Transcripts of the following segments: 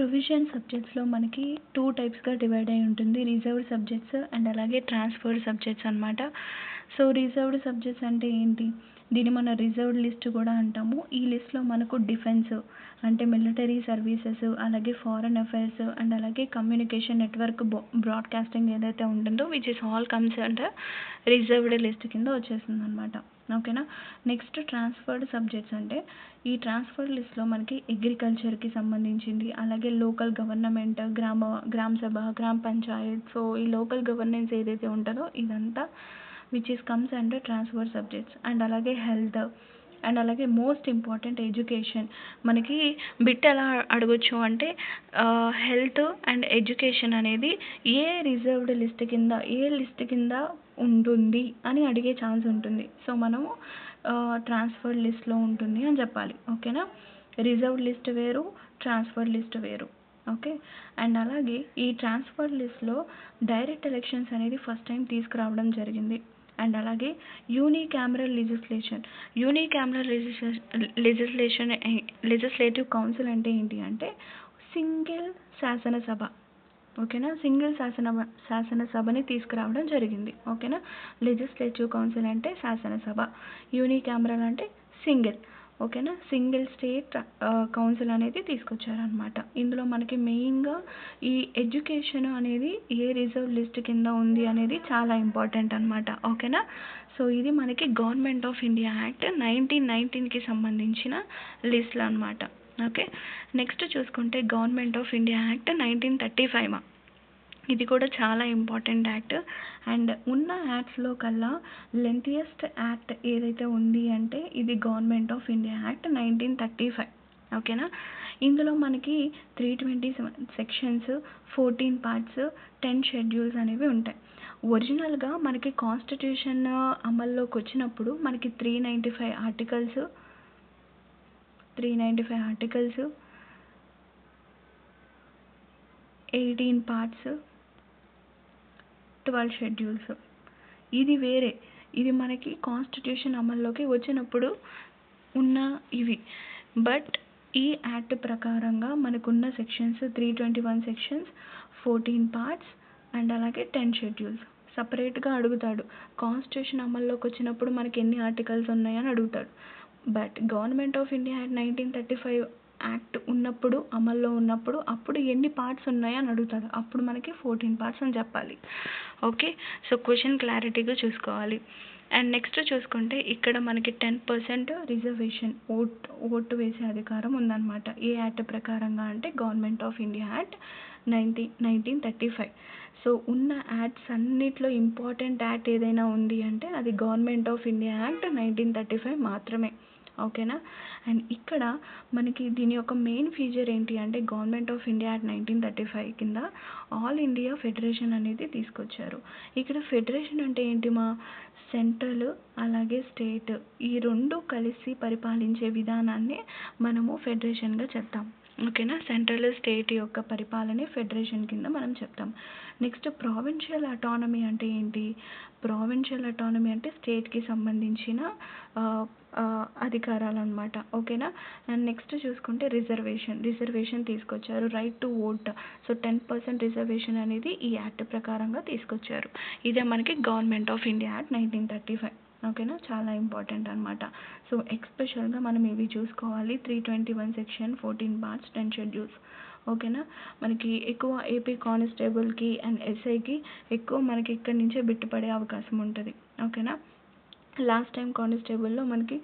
Provision సబ్జెక్ట్స్‌లో మనకి 2 టైప్స్‌గా divide అయ్యి ఉంటుంది. రిజర్వ్డ్ సబ్జెక్ట్స్ అండ్ అలాగే ట్రాన్స్‌ఫర్డ్ సబ్జెక్ట్స్ అనమాట. సో, రిజర్వ్డ్ సబ్జెక్ట్స్ అంటే ఏంటి? దీన్ని మనం రిజర్వ్డ్ లిస్ట్ కూడా అంటాము. ఈ లిస్ట్‌లో మనకు డిఫెన్స్ అంటే మిలిటరీ సర్వీసెస్, అలాగే ఫారెన్ అఫైర్స్ అండ్ అలాగే కమ్యూనికేషన్ నెట్వర్క్ బ్రాడ్‌కాస్టింగ్ ఏదైతే ఉంటుందో which is all comes under reserved list కింద వచ్చేస్తుందనమాట. ఓకేనా? నెక్స్ట్ ట్రాన్స్‌ఫర్డ్ సబ్జెక్ట్స్ అంటే ఈ ట్రాన్స్‌ఫర్డ్ లిస్ట్‌లో మనకి అగ్రికల్చర్‌కి సంబంధించింది, అలాగే లోకల్ గవర్నమెంట్, గ్రామ సభ, గ్రామ పంచాయత్. సో, ఈ లోకల్ గవర్నెన్స్ ఏదైతే ఉంటదో ఇదంతా which is comes under transferred subjects. And అలాగే హెల్త్ అండ్ అలాగే మోస్ట్ ఇంపార్టెంట్ ఎడ్యుకేషన్. మనకి బిట్ ఎలా అడగొచ్చు అంటే హెల్త్ అండ్ ఎడ్యుకేషన్ అనేది ఏ రిజర్వ్డ్ లిస్ట్ కింద, ఏ లిస్ట్ కింద ఉంటుంది అని అడిగే ఛాన్స్ ఉంటుంది. సో, మనము ట్రాన్స్‌ఫర్డ్ లిస్ట్‌లో ఉంటుంది అని చెప్పాలి. ఓకేనా? రిజర్వ్డ్ లిస్ట్ వేరు, ట్రాన్స్‌ఫర్డ్ లిస్ట్ వేరు. ఓకే. అండ్ అలాగే ఈ ట్రాన్స్‌ఫర్డ్ లిస్ట్‌లో డైరెక్ట్ ఎలక్షన్స్ అనేది ఫస్ట్ టైం తీసుకురావడం జరిగింది. అండ్ అలాగే యూనికామరల్ లెజిస్లేటివ్ కౌన్సిల్ అంటే ఏంటి అంటే సింగిల్ శాసనసభ. ఓకేనా? సింగిల్ శాసనసభని తీసుకురావడం జరిగింది. ఓకేనా? లెజిస్లేటివ్ కౌన్సిల్ అంటే శాసనసభ, యూనికామరల్ అంటే సింగిల్. ఓకేనా? సింగిల్ స్టేట్ కౌన్సిల్ అనేది తీసుకొచ్చారనమాట. ఇందులో మనకి మెయిన్గా ఈ ఎడ్యుకేషన్ అనేది ఏ రిజర్వ్ లిస్ట్ కింద ఉంది అనేది చాలా ఇంపార్టెంట్ అనమాట. ఓకేనా? సో, ఇది మనకి గవర్నమెంట్ ఆఫ్ ఇండియా యాక్ట్ 1919కి సంబంధించిన లిస్టులు అనమాట. ఓకే. నెక్స్ట్ చూసుకుంటే గవర్నమెంట్ ఆఫ్ ఇండియా యాక్ట్ 1935. ఇది కూడా చాలా ఇంపార్టెంట్ యాక్ట్. అండ్ ఉన్న యాక్ట్స్లో కల్లా లెంతియెస్ట్ యాక్ట్ ఏదైతే ఉంది అంటే ఇది గవర్నమెంట్ ఆఫ్ ఇండియా యాక్ట్ 1935. ఓకేనా? ఇందులో మనకి 327 సెక్షన్స్, 14 పార్ట్స్, 10 షెడ్యూల్స్ అనేవి ఉంటాయి. ఒరిజినల్గా మనకి కాన్స్టిట్యూషన్ అమల్లోకి వచ్చినప్పుడు మనకి 395 ఆర్టికల్స్, 18 పార్ట్స్, 12 షెడ్యూల్స్. ఇది వేరే. ఇది మనకి కాన్స్టిట్యూషన్ అమల్లోకి వచ్చినప్పుడు ఉన్న ఇవి. బట్ ఈ యాక్ట్ ప్రకారంగా మనకున్న సెక్షన్స్ 321 సెక్షన్స్, 14 పార్ట్స్ అండ్ అలాగే 10 షెడ్యూల్స్. సపరేట్గా అడుగుతాడు. కాన్స్టిట్యూషన్ అమల్లోకి వచ్చినప్పుడు మనకి ఎన్ని ఆర్టికల్స్ ఉన్నాయని అడుగుతాడు. But government of India act 1935 act ఉన్నప్పుడు, అమల్లో ఉన్నప్పుడు అప్పుడు ఎన్ని పార్ట్స్ ఉన్నాయని అడుగుతాడు. అప్పుడు మనకి 14 పార్ట్స్ అని చెప్పాలి. ఓకే. సో, క్వశ్చన్ క్లారిటీగా చూసుకోవాలి. అండ్ నెక్స్ట్ చూసుకుంటే ఇక్కడ మనకి 10% రిజర్వేషన్ ఓటు వేసే అధికారం ఉందన్నమాట. ఏ యాక్ట్ ప్రకారంగా అంటే government of India act 1935. So, ఉన్న యాక్ట్స్ అన్నిట్లో ఇంపార్టెంట్ యాక్ట్ ఏదైనా ఉంది అంటే అది గవర్నమెంట్ ఆఫ్ ఇండియా యాక్ట్ 1935 మాత్రమే. ఓకేనా? అండ్ ఇక్కడ మనకి దీని యొక్క మెయిన్ ఫీచర్ ఏంటి అంటే గవర్నమెంట్ ఆఫ్ ఇండియా యాక్ట్ 1935 కింద ఆల్ ఇండియా ఫెడరేషన్ అనేది తీసుకొచ్చారు. ఇక్కడ ఫెడరేషన్ అంటే ఏంటి సెంట్రల్ అలాగే స్టేట్ ఈ రెండు కలిసి పరిపాలించే విధానాన్ని మనము ఫెడరేషన్గా చెప్తాం. ఓకేనా? సెంట్రల్ స్టేట్ యొక్క పరిపాలనే ఫెడరేషన్ కింద మనం చెప్తాం. నెక్స్ట్ ప్రావిన్షియల్ అటానమీ అంటే ఏంటి? ప్రావిన్షియల్ అటానమీ అంటే స్టేట్కి సంబంధించిన అధికారాలు అనమాట. ఓకేనా? అండ్ నెక్స్ట్ చూసుకుంటే రిజర్వేషన్ తీసుకొచ్చారు. Right to vote. So, 10% reservation అనేది ఈ యాక్ట్ ప్రకారంగా తీసుకొచ్చారు. ఇదే మనకి గవర్నమెంట్ ఆఫ్ ఇండియా యాక్ట్ 1935. ఓకేనా? చాలా ఇంపార్టెంట్ అనమాట. సో, ఎక్స్పెషల్గా మనం ఇవి చూసుకోవాలి. 321 సెక్షన్, 14 పార్ట్స్, 10 షెడ్యూల్స్. ఓకేనా? మనకి ఎక్కువ ఏపీ కానిస్టేబుల్కి అండ్ ఎస్ఐకి ఎక్కువ మనకి ఇక్కడి నుంచే బిట్టు పడే అవకాశం ఉంటుంది. ఓకేనా? లాస్ట్ టైం కానిస్టేబుల్లో మనకి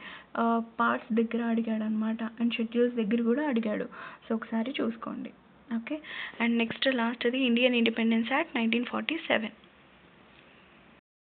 పార్ట్స్ దగ్గర అడిగాడు అనమాట. అండ్ షెడ్యూల్స్ దగ్గర కూడా అడిగాడు. సో, ఒకసారి చూసుకోండి. ఓకే. అండ్ నెక్స్ట్ లాస్ట్ది ఇండియన్ ఇండిపెండెన్స్ యాక్ట్ 1947.